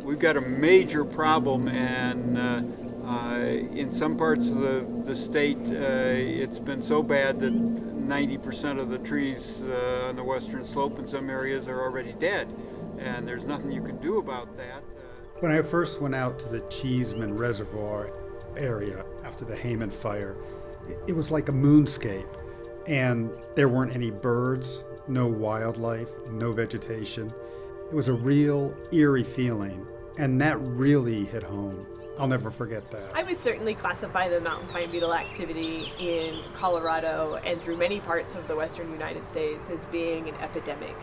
We've got a major problem, and in some parts of the state, it's been so bad that 90% of the trees on the western slope in some areas are already dead, and there's nothing you can do about that. When I first went out to the Cheeseman Reservoir area after the Hayman fire, it was like a moonscape, and there weren't any birds, no wildlife, no vegetation. It was a real eerie feeling, and that really hit home. I'll never forget that. I would certainly classify the mountain pine beetle activity in Colorado and through many parts of the western United States as being an epidemic,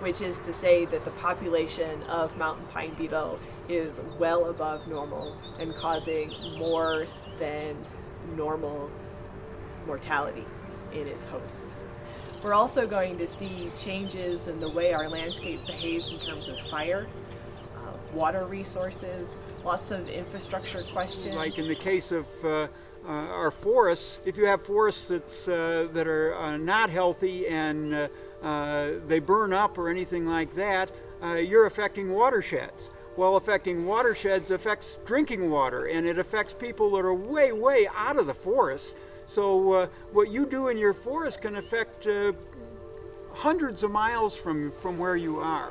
which is to say that the population of mountain pine beetle is well above normal and causing more than normal mortality in its host. We're also going to see changes in the way our landscape behaves in terms of fire, water resources, lots of infrastructure questions. Like in the case of our forests, if you have forests that are not healthy and they burn up or anything like that, you're affecting watersheds. Well, affecting watersheds affects drinking water, and it affects people that are way, way out of the forest. So what you do in your forest can affect hundreds of miles from where you are.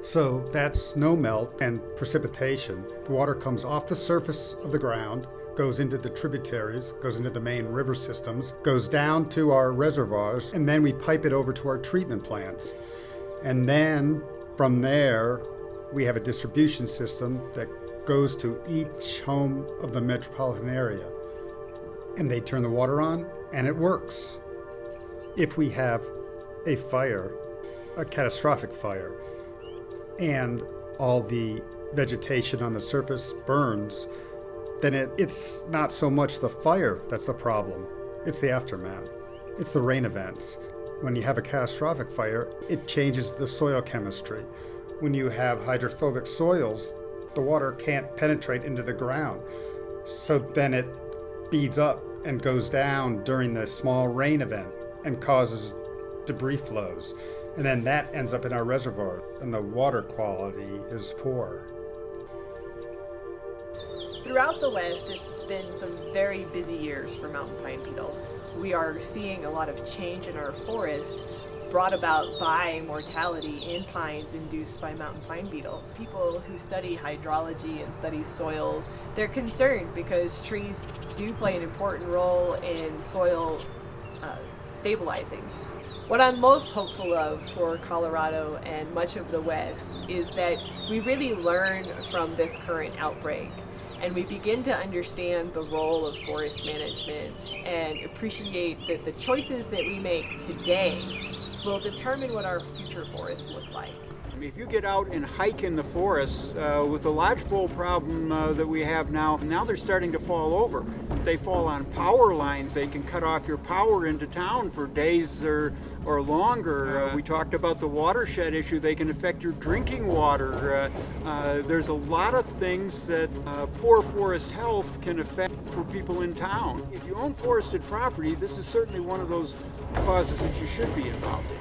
So that's snow melt and precipitation. The water comes off the surface of the ground, goes into the tributaries, goes into the main river systems, goes down to our reservoirs, and then we pipe it over to our treatment plants. And then from there, we have a distribution system that goes to each home of the metropolitan area. And they turn the water on, and it works. If we have a fire, a catastrophic fire, and all the vegetation on the surface burns, then it's not so much the fire that's the problem, it's the aftermath. It's the rain events. When you have a catastrophic fire, it changes the soil chemistry. When you have hydrophobic soils, the water can't penetrate into the ground. So then it speeds up and goes down during the small rain event and causes debris flows. And then that ends up in our reservoir, and the water quality is poor. Throughout the West, it's been some very busy years for mountain pine beetle. We are seeing a lot of change in our forest brought about by mortality in pines induced by mountain pine beetle. People who study hydrology and study soils, they're concerned because trees do play an important role in soil stabilizing. What I'm most hopeful of for Colorado and much of the West is that we really learn from this current outbreak and we begin to understand the role of forest management and appreciate that the choices that we make today will determine what our future forests look like. If you get out and hike in the forest with the lodgepole problem that we have now they're starting to fall over. If they fall on power lines, they can cut off your power into town for days or longer. We talked about the watershed issue. They can affect your drinking water. There's a lot of things that poor forest health can affect for people in town. If you own forested property, this is certainly one of those causes that you should be involved in.